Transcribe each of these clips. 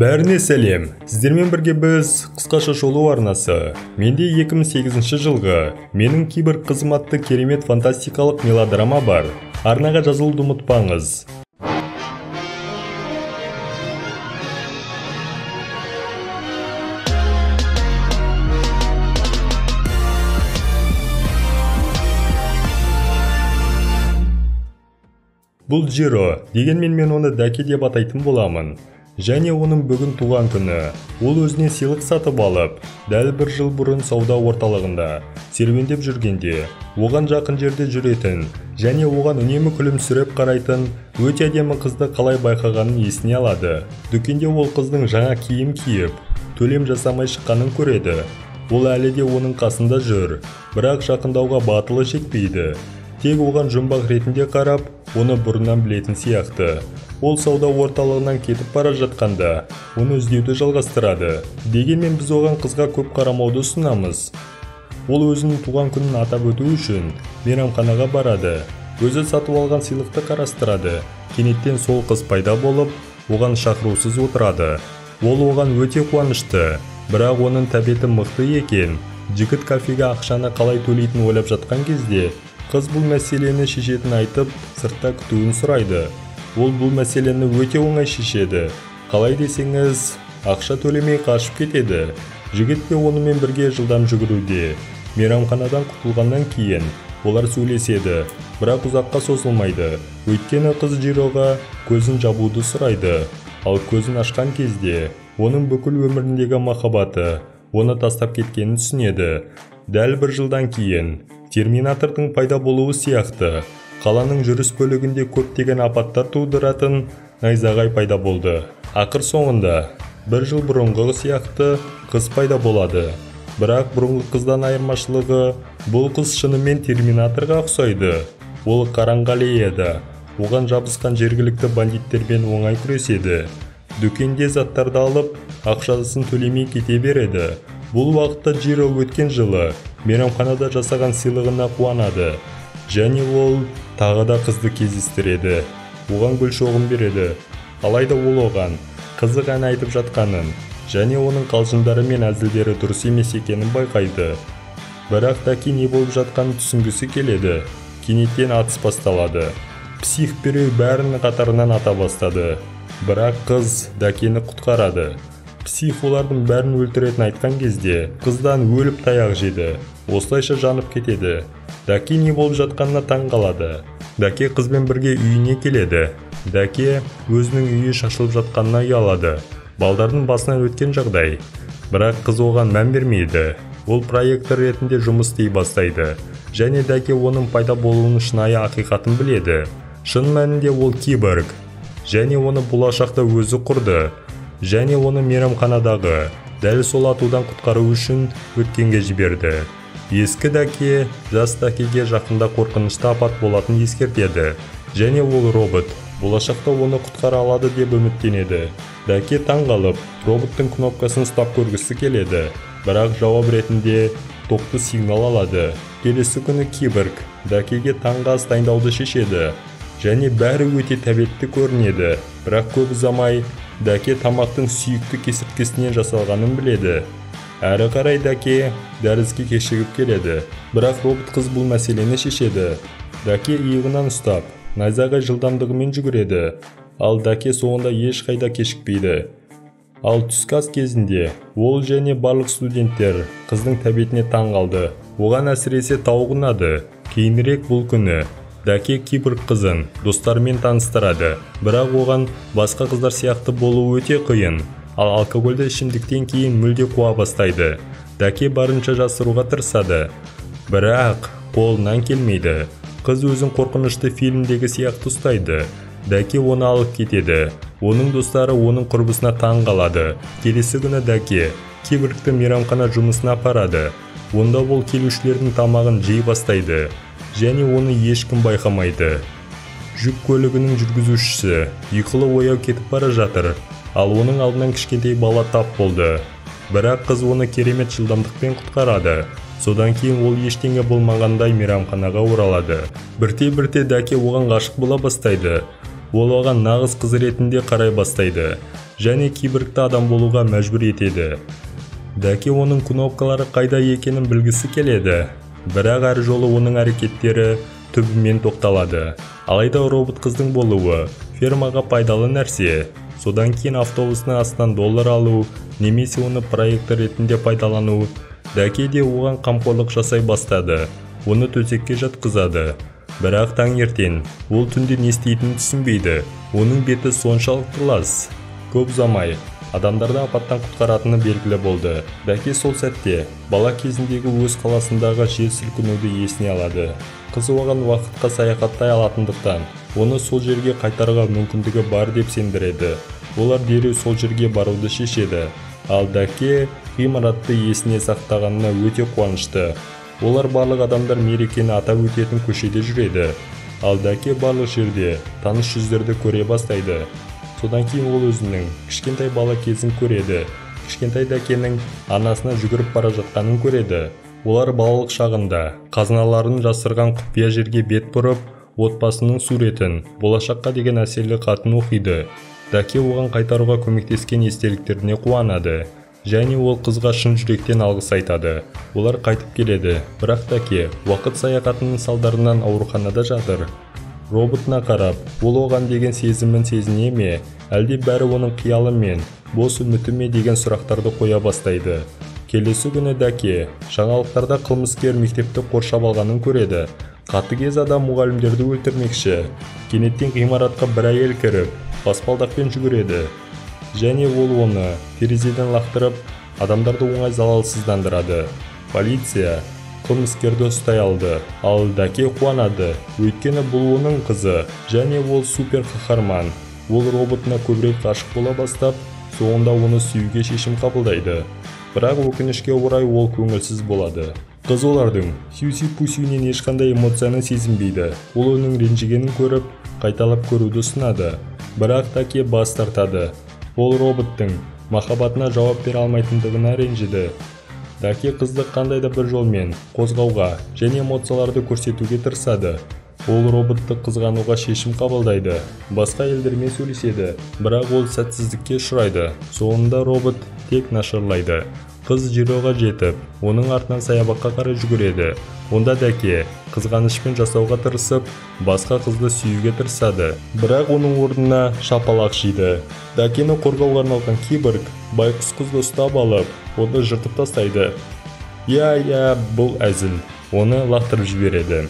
Бәріне сәлем, сіздермен бірге біз қысқаша шолу арнасы. Менде 2008 жылғы менің киборг қызым атты керемет фантастикалық мелодрама бар. Арнаға жазылуды ұмытпаңыз. Бұл Джиро, дегенмен мен оны Даки деп атайтын боламын. Және оның бүгін туған күні. Ол өзіне сыйлық сатып алып, дәл бір жыл бұрын сауда орталығында серуендеп жүргенде, оған жақын жерде жүретін және оған үнемі күлімсіреп қарайтын өте әдемі қызды қалай байқағанын есіне алады. Дүкенде ол қыздың жаңа киім киіп, төлем жасамай шыққанын көреді. Ол әлі де оның қасында жүр, бірақ жақындауға батылы жетпейді. Тек оған жұмбақ ретінде қарап, оны бұрыннан білетін сияқты. Ол сауда орталығынан кетіп бара жатқанда, оны іздеуді жалғастырады. Дегенмен біз оған қызға көп қарамауды ұсынамыз. Ол өзінің туған күнін атап өту үшін мейрамханаға барады. Өзі сатып алған сыйлықты қарастырады. Кенеттен сол қыз пайда болып, оған шақырусыз отырады. Ол оған өте қуанышты, бірақ оның тәбеті мықты екен. Жігіт кафеге ақшаны қалай төлейтін ойлап жатқан кезде, қыз бұл мәселені шешетін айтып, сыртта күтуін сұрайды. Ол бұл мәселені өте оңай шешеді. Қалай десеңіз, ақша төлемей қашып кетеді. Жігіт те онымен бірге жылдам жүгіруде. Мейрамханадан құтылғаннан кейін олар сөйлеседі, бірақ ұзаққа созылмайды. Өйткені қыз Джироға көзін жабуды сұрайды. Ал көзін ашқан кезде, оның бүкіл өміріндегі махаббаты оны тастап кеткенін түсінеді. Дәл бір жылдан кейін Терминатордың пайда болуы сияқты, қаланың жүріс бөлігінде көптеген апаттар тудыратын найзағай пайда болды. Ақыр соңында, бір жыл бұрынғы сияқты қыз пайда болады. Бірақ бұрынғы қыздан айырмашылығы, бұл қыз шынымен Терминаторға ұқсайды. Ол қараңғалы еді. Оған жабысқан жергілікті бандиттермен оңай күреседі. Дүкенде заттарды алып, ақшасын төлемей кете береді. Бұл уақытта Джиро өткен жылы мейрамханада жасаған сыйлығына қуанады. Және ол тағы да қызды кездестіреді. Оған гүл шоғын береді. Алайда ол оған қызық ән айтып жатқанын және оның қалжыңдары мен әзілдері дұрыс емес екенін байқайды. Бірақ Даки не болып жатқанын түсінгісі келеді. Кенеттен атыс басталады. Псих біреу бәрінің қатарынан ата бастады. Бірақ қыз Дакині құтқарады. Псих олардың бәрін өлтіретін айтқан кезде, қыздан өліп таяқ жеді. Осылайша жанып кетеді. Даки не болып жатқанына таң қалады. Даки қызбен бірге үйіне келеді. Даки өзінің үйі шашылып жатқанына ұялады. Балдардың басынан өткен жағдай. Бірақ қыз оған мән бермейді. Ол проектор ретінде жұмыс істей бастайды. Және Даки оның пайда болуының шынайы ақиқатын біледі. Шын мәнінде ол киборг. Және оны болашақта өзі құрды. Және оны мейрамханадағы дәл сол атудан құтқару үшін өткенге жіберді. Ескі Даки жас Дакиге жақында қорқынышты апат болатын ескертеді. Және ол робот. Болашақта оны құтқара алады деп үміттенеді. Даки таң қалып, роботтың кнопкасын ұстап көргісі келеді. Бірақ жауап ретінде тоқты сигнал алады. Келесі күні киборг Дакиге таңғы ас дайындауды шешеді. Және бәрі өте тәбетті көрінеді. Бірақ көп ұзамай Даки тамақтың сүйікті кесірткесінен жасалғанын біледі. Әрі қарай Даки дәріске кешігіп келеді. Бірақ робот қыз бұл мәселені шешеді. Даки иығынан ұстап, найзағай жылдамдығымен жүгіреді. Ал Даки соңында ешқайда кешікпейді. Ал түскі ас кезінде ол және барлық студенттер қыздың тәбетіне таң қалды. Оған әсіресе тауық ұнады. Кейінірек бұл күні Даки киборг қызын достарымен таныстырады. Бірақ оған басқа қыздар сияқты болуы өте қиын. Ал алкогольді ішімдіктен кейін мүлде қуа бастайды. Даки барынша жасыруға тырысады. Бірақ қолынан келмейді. Қыз өзін қорқынышты фильмдегі сияқты ұстайды. Даки оны алып кетеді. Оның достары оның құрбысына таң қалады. Келесі күні Даки киборгті мейрамхана жұмысына апарады. Онда ол келушілердің тамағын жей бастайды. Және оны ешкім байқамайды. Жүк көлігінің жүргізушісі ұйқылы ояу кетіп бара жатыр. Ал оның алдынан кішкентай бала тап болды. Бірақ қыз оны керемет жылдамдықпен құтқарады. Содан кейін ол ештеңе болмағандай мейрамханаға оралады. Бірте-бірте Даки оған ғашық бола бастайды. Ол оған нағыз қыз ретінде қарай бастайды. және киборгты адам болуға мәжбүр етеді. Дәке оның кнопкалары қайда екенін білгісі келеді, бірақ әр жолы оның әрекеттері түбімен тоқталады. Алайда робот қыздың болуы фермаға пайдалы нәрсе. Содан кейін автобусына астан $1 алу, немесе оны проектор ретінде пайдалану. Дәке де оған қамқорлық жасай бастады. Оны төсекке жатқызады. Бірақ таңертең ол түнде не істейтінін түсінбейді. Оның беті соншалықты лас. Көп ұзамай адамдарды апаттан құтқаратыны белгілі болды. Дәке сол сәтте бала кезіндегі өз қаласындағы жер сілкінуді есіне алады. Қыз оған уақытқа саяхаттай алатындықтан, оны сол жерге қайтаруға мүмкіндігі бар деп сендіреді. Олар дереу сол жерге баруды шешеді. Ал Дәке ғимаратты есіне сақтағанына өте қуанышты. Олар барлық адамдар мерекені атап өтетін көшеде жүреді. Ал Дәке барлық жерде таныш жүздерді көре бастайды. Содан кейін ол өзінің кішкентай бала кезін көреді. Кішкентай Дәкенің анасына жүгіріп бара жатқанын көреді. Олар балалық шағында қазыналарын жасырған құпия жерге бет бұрып, отбасының суретін, болашаққа деген әсерлі хатын оқиды. Дәке оған қайтаруға көмектескен естеліктеріне қуанады. Және ол қызға шын жүректен алғыс айтады. Олар қайтып келеді, бірақ Дәке уақыт саяхатының салдарынан ауруханада жатыр. Роботына қарап, ол оған деген сезімін сезіне ме, әлде бәрі оның қиялы мен бос үміті ме деген сұрақтарды қоя бастайды. Келесі күні Дәке жаңалықтарда қылмыскер мектепті қоршап алғанын көреді. Қатыгез адам мұғалімдерді өлтірмекші. Кенеттен ғимаратқа бір әйел кіріп, баспалдақпен жүгіреді. Және ол оны терезеден лақтырып, адамдарды оңай залалсыздандырады. Полиция қылмыскерді ұстай алды, ал Дәке қуанады, өйткені бұл оның қызы, және ол супер қаһарман. Ол роботына көбірек ғашық бола бастап, соңында оны сүюге шешім қабылдайды. Бірақ өкінішке орай ол көңілсіз болады. Қыз олардың сүйсі-пүсінен ешқандай эмоцияны сезінбейді. Ол оның ренжігенін көріп, қайталап көруді ұсынады. Бірақ Дәке бас тартады. Ол роботтың махаббатына жауап бере алмайтындығына ренжіді. Дәке қызды қандай да бір жолмен қозғауға және эмоцияларды көрсетуге тырысады. Ол роботты қызғануға шешім қабылдайды. Басқа елдермен сөйлеседі, бірақ ол сәтсіздікке ұшырайды. Соңында робот тек нашарлайды. Қыз Жироға жетіп, оның артынан саябаққа қарай жүгіреді. Онда Дәке қызғанышпен жасауға тырысып, басқа қызды сүюге тырысады. Бірақ оның орнына шапалақ жейді. Дәкені қорғауға арналған киборг байқұс қызды ұстап алып, оны жыртып тастайды. Бұл әзіл. Оны лақтырып жібереді.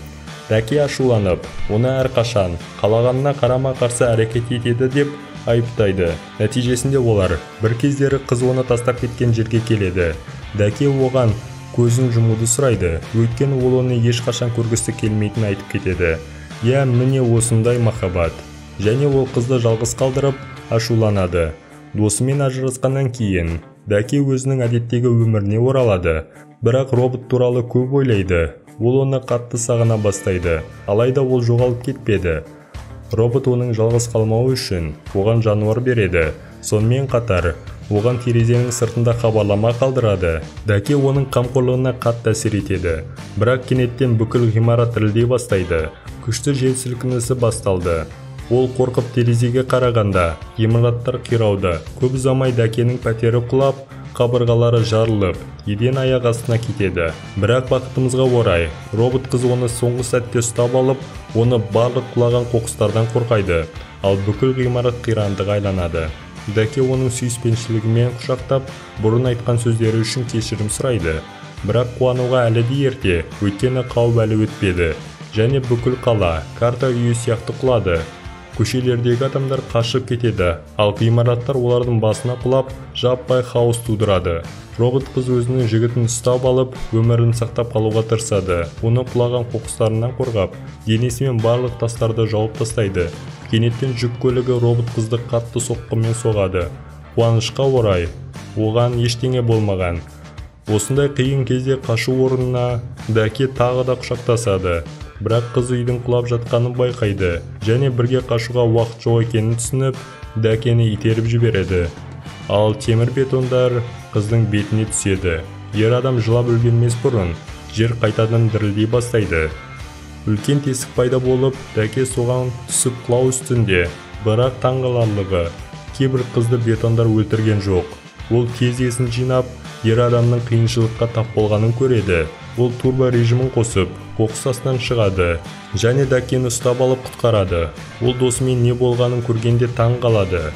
Дәке ашуланып, оны әрқашан қалағанына қарама-қарсы әрекет етеді деп айыптайды. Нәтижесінде олар бір кездері қыз оны тастап кеткен жерге келеді. Дәке оған көзін жұмуды сұрайды, өйткені ол оны ешқашан көргісі келмейтінін айтып кетеді. Міне осындай махаббат. Және ол қызды жалғыз қалдырып ашуланады. Досымен ажырасқаннан кейін Дәке өзінің әдеттегі өміріне оралады, бірақ робот туралы көп ойлайды. Ол оны қатты сағына бастайды, алайда ол жоғалып кетпеді. Робот оның жалғыз қалмауы үшін оған жануар береді. Сонымен қатар, оған терезенің сыртында хабарлама қалдырады. Дәке оның қамқорлығына қатты әсер етеді, бірақ кенеттен бүкіл ғимарат дірілдей бастайды. Күшті жер сілкінісі басталды. Ол қорқып терезеге қарағанда, ғимараттар қирауды. Көп ұзамай Дәкенің пәтері құлап, қабырғалары жарылып, еден аяқ астына кетеді. Бірақ бақытымызға орай, робот қыз оны соңғы сәтте ұстап алып, оны барлық құлаған қоқыстардан қорғайды, ал бүкіл ғимарат қирандыға айланады. Дәке оның сүйіспеншілігімен құшақтап, бұрын айтқан сөздері үшін кешірім сұрайды. Бірақ қуануға әлі де ерте, өйткені қауіп әлі өтпеді, және бүкіл қала карта үйі сияқты құлады. Көшелердегі адамдар қашып кетеді, ал ғимараттар олардың басына құлап, жаппай хаос тудырады. Робот қыз өзінің жігітін ұстап алып, өмірін сақтап қалуға тырысады. Оны құлаған қоқыстарынан қорғап, денесімен барлық тастарды жауып тастайды. Кенеттен жүк көлігі робот қызды қатты соққымен соғады. Қуанышқа орай, оған ештеңе болмаған. Осындай қиын кезде қашу орнына Дәке тағы да құшақтасады. Бірақ қыз үйдің құлап жатқанын байқайды, және бірге қашуға уақыт жоқ екенін түсініп, Дәкені итеріп жібереді. Ал темір бетондар қыздың бетіне түседі. Ер адам жылап өлгенмес бұрын, жер қайтадан дірілдей бастайды. Үлкен тесік пайда болып, Дәке соған түсіп құлау үстінде, бірақ таңғаларлығы, Киборг қызды бетондар өлтірген жоқ. Ол тез есін жинап, ер адамның қиыншылыққа тап болғанын көреді. Ол турбо режимін қосып, қоқыс астынан шығады және Дакені ұстап алып құтқарады. Ол досымен не болғанын көргенде таң қалады.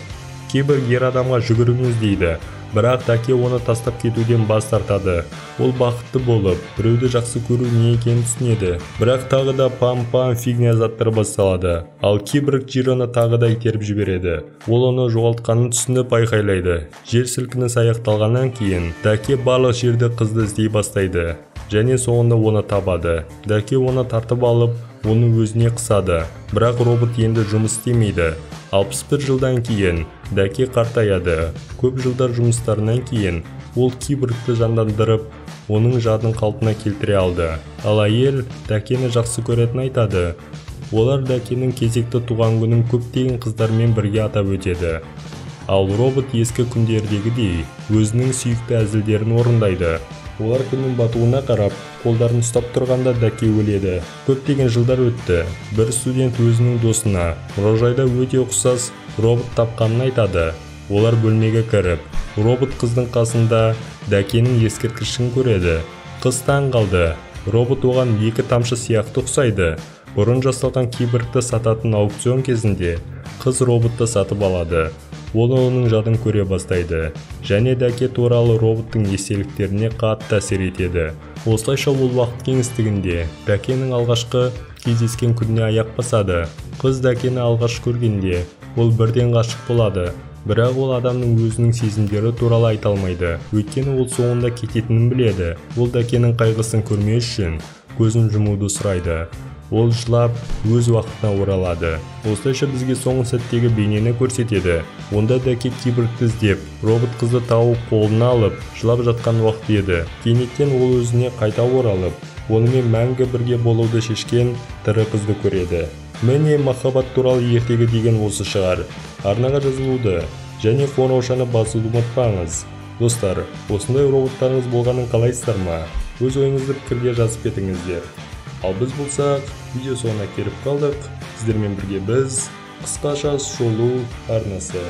Киборг ер адамға жүгіріңіз дейді, бірақ Даке оны тастап кетуден бас тартады. Ол бақытты болып, біреуді жақсы көру не екенін түсінеді. Бірақ тағы да пам-пам фигня заттар басталады. Ал Киборг Джироны тағы да итеріп жібереді. Ол оны жоғалтқанын түсініп айқайлайды. Жер сілкініс аяқталғаннан кейін Даке барлық жерде қызды іздей бастайды және соңында оны табады. Даке оны тартып алып, оны өзіне қысады. Бірақ робот енді жұмыс істемейді. 61 жылдан кейін Даке қартаяды. Көп жылдар жұмыстарынан кейін ол Киборгты жандандырып, оның жадын қалпына келтіре алды. Ал әйел Дакені жақсы көретін айтады. Олар Дакенің кезекті туған күнін көптеген қыздармен бірге атап өтеді. Ал робот ескі күндердегідей өзінің сүйікті әзілдерін орындайды. Олар күннің батуына қарап, қолдарын ұстап тұрғанда Даке өледі. Көптеген жылдар өтті. Бір студент өзінің досына мұражайда өте ұқсас робот тапқанын айтады. Олар бөлмеге кіріп, робот қыздың қасында Дакенің ескерткішін көреді. Қыз таң қалды. Робот оған 2 тамшы сияқты ұқсайды. Бұрын жасалған киборгты сататын аукцион кезінде қыз роботты сатып алады. Ол оның жадын көре бастайды және Даке туралы роботтың естеліктеріне қатты әсер етеді. Осылайша ол уақыт кеңістігінде Дакенің алғашқы кездескен күніне аяқ басады. Қыз Дакені алғаш көргенде ол бірден ғашық болады. Бірақ ол адамның өзінің сезімдері туралы айта алмайды. Өйткені ол соңында кететінін біледі. Ол Дакенің қайғысын көрмеу үшін көзін жұмуды сұрайды. Ол жылап, өз уақытына оралады. Осылайша бізге соңғы сәттегі бейнені көрсетеді. Онда Даке киборгты іздеп, робот қызды тауып қолына алып, жылап жатқан уақыт еді. Кенеттен ол өзіне қайта оралып, онымен мәңгі бірге болуды шешкен тірі қызды көреді. Міне махаббат туралы ертегі деген осы шығар. Арнаға жазылуды және қоңыраушаны басуды ұмытпаңыз. Достар, осындай роботтарыңыз болғанын қалайсыздар ма? Өз ойыңызды пікірге жазып кетіңіздер. Ал біз болсақ, видео соңына келіп қалдық. Сіздермен бірге біз қысқаша шолу арнасы.